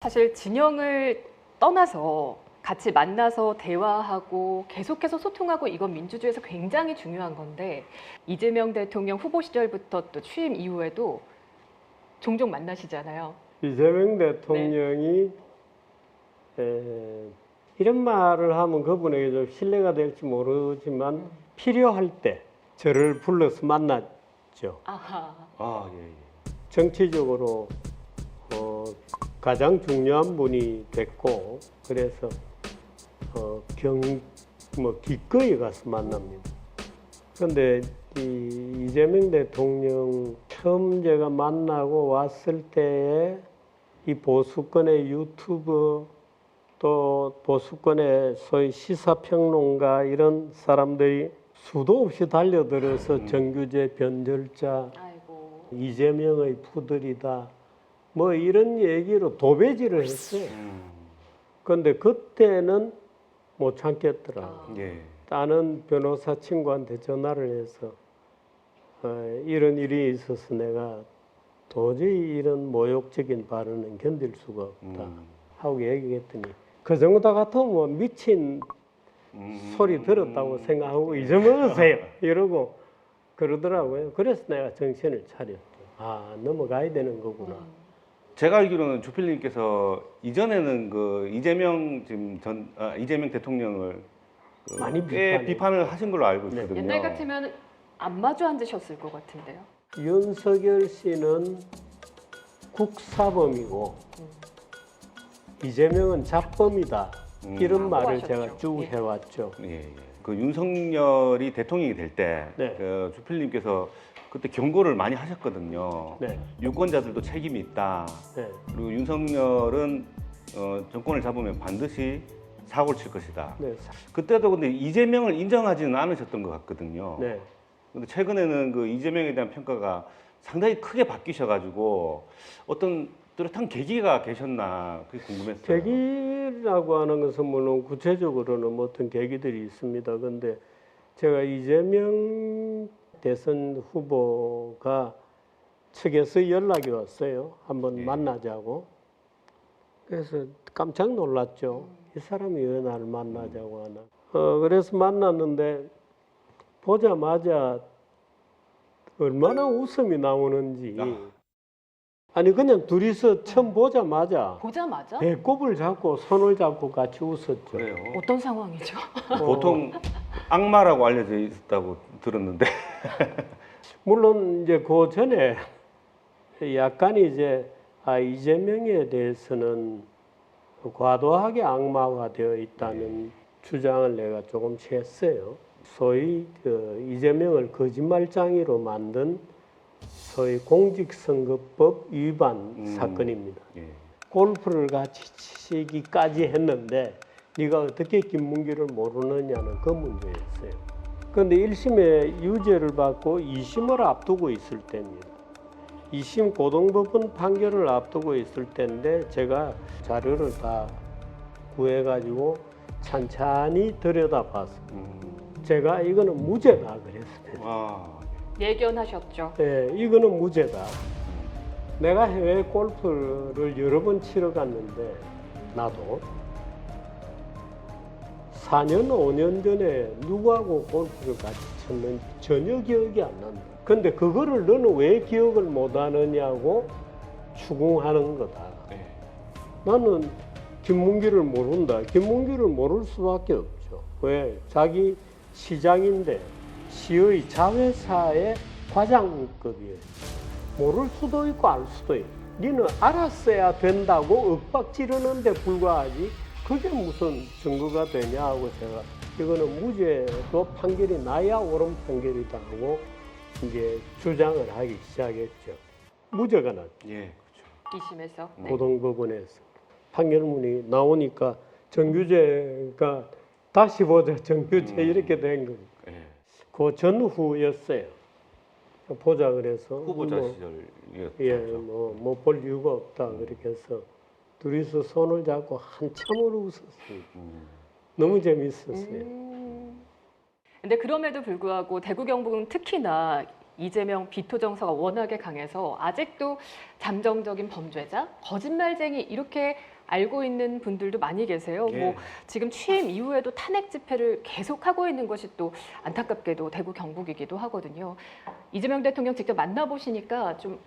사실 진영을 떠나서 같이 만나서 대화하고 계속해서 소통하고 이건 민주주의에서 굉장히 중요한 건데 이재명 대통령 후보 시절부터 또 취임 이후에도 종종 만나시잖아요. 이재명 대통령이 이런 말을 하면 그분에게 좀 신뢰가 될지 모르지만 필요할 때 저를 불러서 만났죠. 아하. 아, 예, 예. 정치적으로 가장 중요한 분이 됐고 그래서 기꺼이 가서 만납니다. 그런데 이재명 대통령 처음 제가 만나고 왔을 때에 이 보수권의 유튜브 또 보수권의 소위 시사평론가 이런 사람들이 수도 없이 달려들어서 정규제 변절자 아이고. 이재명의 푸들이다 뭐 이런 얘기로 도배질을 했어요. 그런데 그때는 못 참겠더라고요. 예. 다른 변호사 친구한테 전화를 해서 이런 일이 있어서 내가 도저히 이런 모욕적인 발언은 견딜 수가 없다 하고 얘기했더니 그 정도 다 같으면 뭐 미친 소리 들었다고 생각하고 잊어먹으세요 이러고 그러더라고요. 그래서 내가 정신을 차렸죠. 아, 넘어가야 되는 거구나. 제가 알기로는 주필님께서 이전에는 그 이재명 이재명 대통령을 많이 꽤 비판을 하신 걸로 알고 있거든요. 옛날 같으면 안 마주 앉으셨을 것 같은데요. 윤석열 씨는 국사범이고 이재명은 잡범이다. 이런 말을 하셨죠. 제가 쭉 예. 해왔죠. 예, 예. 그 윤석열이 대통령이 될 때 네. 그 주필님께서 그때 경고를 많이 하셨거든요. 네, 유권자들도 책임이 있다. 네, 그리고 윤석열은 정권을 잡으면 반드시 사고를 칠 것이다. 네, 그때도 근데 이재명을 인정하지는 않으셨던 것 같거든요. 네. 근데 최근에는 그 이재명에 대한 평가가 상당히 크게 바뀌셔가지고 어떤 뚜렷한 계기가 계셨나 그게 궁금했어요. 계기라고 하는 것은 물론 구체적으로는 뭐 어떤 계기들이 있습니다. 근데 제가 이재명 대선 후보가 측에서 연락이 왔어요. 한번 예. 만나자고. 그래서 깜짝 놀랐죠. 이 사람이 왜 나를 만나자고 하나. 그래서 만났는데 보자마자 얼마나 웃음이 나오는지. 아니 그냥 둘이서 처음 보자마자 보자마자 배꼽을 잡고 손을 잡고 같이 웃었죠. 그래요. 어떤 상황이죠? 보통 악마라고 알려져 있다고 들었는데. 물론 이제 그 전에 약간 이제 이재명에 대해서는 과도하게 악마화 되어 있다는 주장을 내가 조금씩 했어요. 소위 그 이재명을 거짓말장이로 만든 소위 공직선거법 위반 사건입니다. 예. 골프를 같이 치기까지 했는데 네가 어떻게 김문기를 모르느냐는 그 문제였어요. 그런데 1심에 유죄를 받고 2심을 앞두고 있을 때입니다. 2심 고등법원 판결을 앞두고 있을 때인데 제가 자료를 다 구해가지고 찬찬히 들여다봤습니다. 제가 이거는 무죄다 그랬습니다. 아, 예견하셨죠. 예, 이거는 무죄다. 내가 해외 골프를 여러 번 치러 갔는데 나도 4년, 5년 전에 누구하고 골프를 같이 쳤는지 전혀 기억이 안 난다. 근데 그거를 너는 왜 기억을 못 하느냐고 추궁하는 거다. 네. 나는 김문기를 모른다. 김문기를 모를 수밖에 없죠. 왜? 자기 시장인데 시의 자회사의 과장급이에요. 모를 수도 있고 알 수도 있고. 니는 알았어야 된다고 윽박 지르는데 불과하지. 그게 무슨 증거가 되냐 하고 제가 이거는 무죄로 판결이 나야 옳은 판결이다 하고 이제 주장을 하기 시작했죠. 무죄가 났죠. 예, 그렇죠. 2심에서. 네. 고등법원에서 판결문이 나오니까 정규제가 다시 보자 정규제 이렇게 된 겁니다. 예. 그 전후였어요. 보자 그래서 후보자 뭐, 시절이었죠. 예, 뭐 볼 이유가 없다 그렇게 해서 둘이서 손을 잡고 한참을 웃었어요. 너무 재밌었어요. 근데 그럼에도 불구하고 대구 경북은 특히나 이재명 비토 정서가 워낙에 강해서 아직도 잠정적인 범죄자, 거짓말쟁이 이렇게 알고 있는 분들도 많이 계세요. 예. 뭐 지금 취임 이후에도 탄핵 집회를 계속하고 있는 것이 또 안타깝게도 대구 경북이기도 하거든요. 이재명 대통령 직접 만나보시니까 좀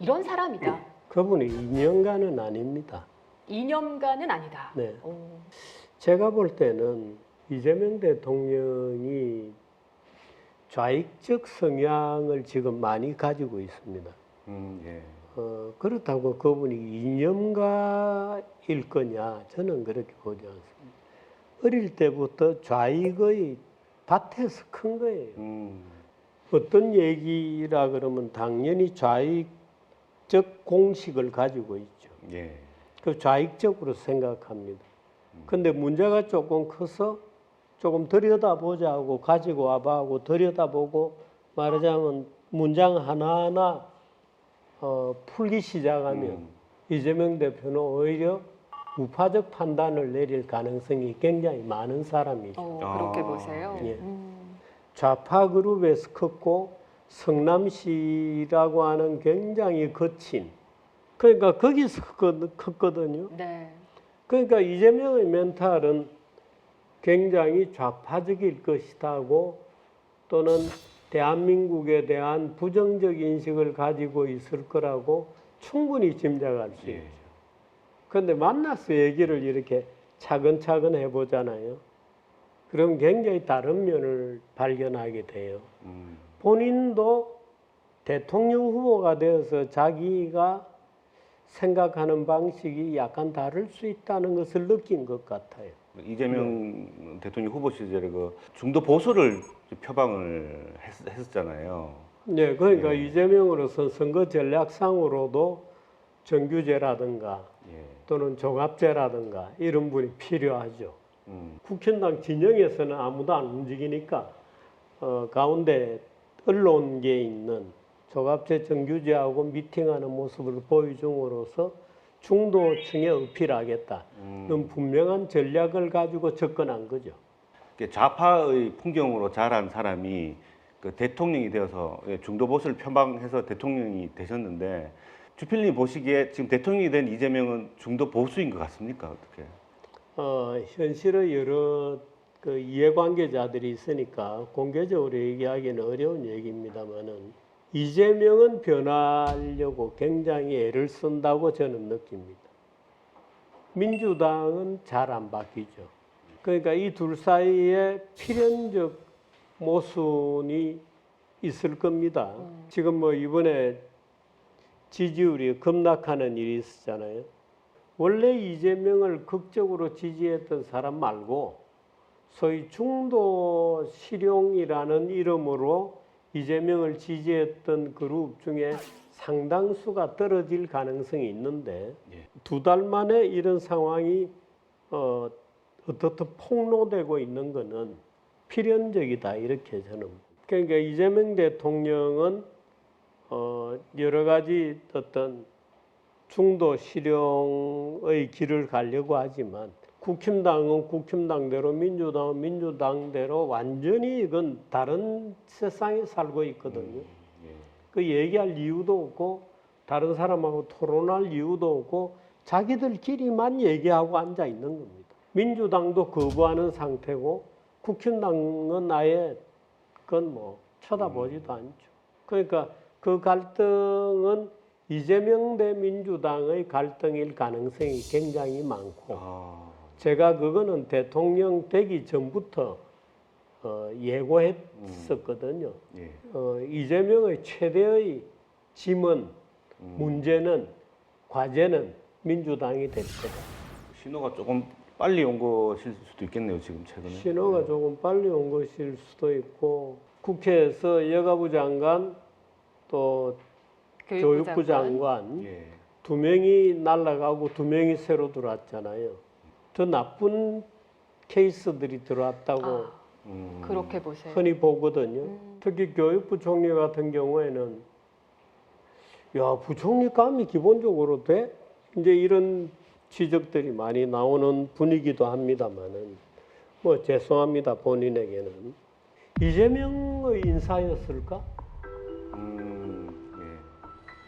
이런 사람이다. 그분이 이념가는 아닙니다. 이념가는 아니다. 네. 오. 제가 볼 때는 이재명 대통령이 좌익적 성향을 지금 많이 가지고 있습니다. 예. 그렇다고 그분이 이념가일 거냐? 저는 그렇게 보지 않습니다. 어릴 때부터 좌익의 밭에서 큰 거예요. 어떤 얘기라 그러면 당연히 좌익적 공식을 가지고 있죠. 예. 그 좌익적으로 생각합니다. 근데 문제가 조금 커서 조금 들여다보자고 가지고 와봐하고 들여다보고 말하자면 문장 하나하나 풀기 시작하면 이재명 대표는 오히려 우파적 판단을 내릴 가능성이 굉장히 많은 사람이죠. 그렇게 보세요. 예. 좌파 그룹에서 컸고 성남시라고 하는 굉장히 거친 그러니까 거기서 컸거든요. 네. 그러니까 이재명의 멘탈은 굉장히 좌파적일 것이다고 또는 대한민국에 대한 부정적 인식을 가지고 있을 거라고 충분히 짐작할 수 있죠. 그런데 만나서 얘기를 이렇게 차근차근 해보잖아요. 그럼 굉장히 다른 면을 발견하게 돼요. 본인도 대통령 후보가 되어서 자기가 생각하는 방식이 약간 다를 수 있다는 것을 느낀 것 같아요. 이재명 대통령 후보 시절에 그 중도 보수를 표방을 했었잖아요. 네, 그러니까 예. 이재명으로서 선거 전략상으로도 정규제라든가 예. 또는 종합제라든가 이런 분이 필요하죠. 국힘당 진영에서는 아무도 안 움직이니까 가운데 언론계에 있는 종합제 정규제하고 미팅하는 모습을 보여줌으로써 중도층에 어필하겠다는 분명한 전략을 가지고 접근한 거죠. 좌파의 풍경으로 자란 사람이 그 대통령이 되어서 중도 보수를 표방해서 대통령이 되셨는데 주필님 보시기에 지금 대통령이 된 이재명은 중도 보수인 것 같습니까? 어떻게? 현실의 여러 그 이해관계자들이 있으니까 공개적으로 얘기하기는 어려운 얘기입니다만은 이재명은 변화하려고 굉장히 애를 쓴다고 저는 느낍니다. 민주당은 잘 안 바뀌죠. 그러니까 이 둘 사이에 필연적 모순이 있을 겁니다. 지금 뭐 이번에 지지율이 급락하는 일이 있었잖아요. 원래 이재명을 극적으로 지지했던 사람 말고 소위 중도 실용이라는 이름으로 이재명을 지지했던 그룹 중에 상당수가 떨어질 가능성이 있는데 두 달 만에 이런 상황이 어떻든 폭로되고 있는 것은 필연적이다 이렇게 저는. 그러니까 이재명 대통령은 여러 가지 어떤 중도 실용의 길을 가려고 하지만 국힘당은 국힘당대로 민주당은 민주당대로 완전히 이건 다른 세상에 살고 있거든요. 그 얘기할 이유도 없고 다른 사람하고 토론할 이유도 없고 자기들끼리만 얘기하고 앉아 있는 겁니다. 민주당도 거부하는 상태고 국힘당은 아예 그건 뭐 쳐다보지도 않죠. 그러니까 그 갈등은 이재명 대 민주당의 갈등일 가능성이 굉장히 많고 제가 그거는 대통령 되기 전부터 예고했었거든요. 이재명의 최대의 짐은 문제는 과제는 민주당이 될 거다. 신호가 조금 빨리 온 것일 수도 있겠네요. 지금 최근에. 신호가 조금 빨리 온 것일 수도 있고 국회에서 여가부 장관 또 교육부 장관 두 명이 날아가고 두 명이 새로 들어왔잖아요. 더 나쁜 케이스들이 들어왔다고 그렇게 보세요. 흔히 보거든요. 특히 교육부 총리 같은 경우에는 야 부총리감이 기본적으로 돼? 이제 이런 지적들이 많이 나오는 분위기도 합니다만은 뭐 죄송합니다 본인에게는 이재명의 인사였을까?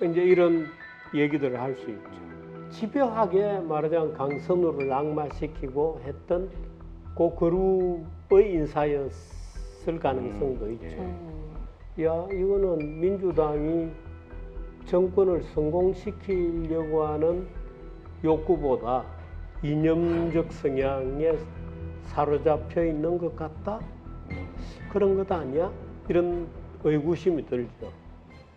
예. 이제 이런 얘기들을 할 수 있죠. 집요하게 말하자면 강선우를 악마시키고 했던 그 그룹의 인사였을 가능성도 있죠. 야, 이거는 민주당이 정권을 성공시키려고 하는 욕구보다 이념적 성향에 사로잡혀 있는 것 같다? 그런 것 아니야? 이런 의구심이 들죠.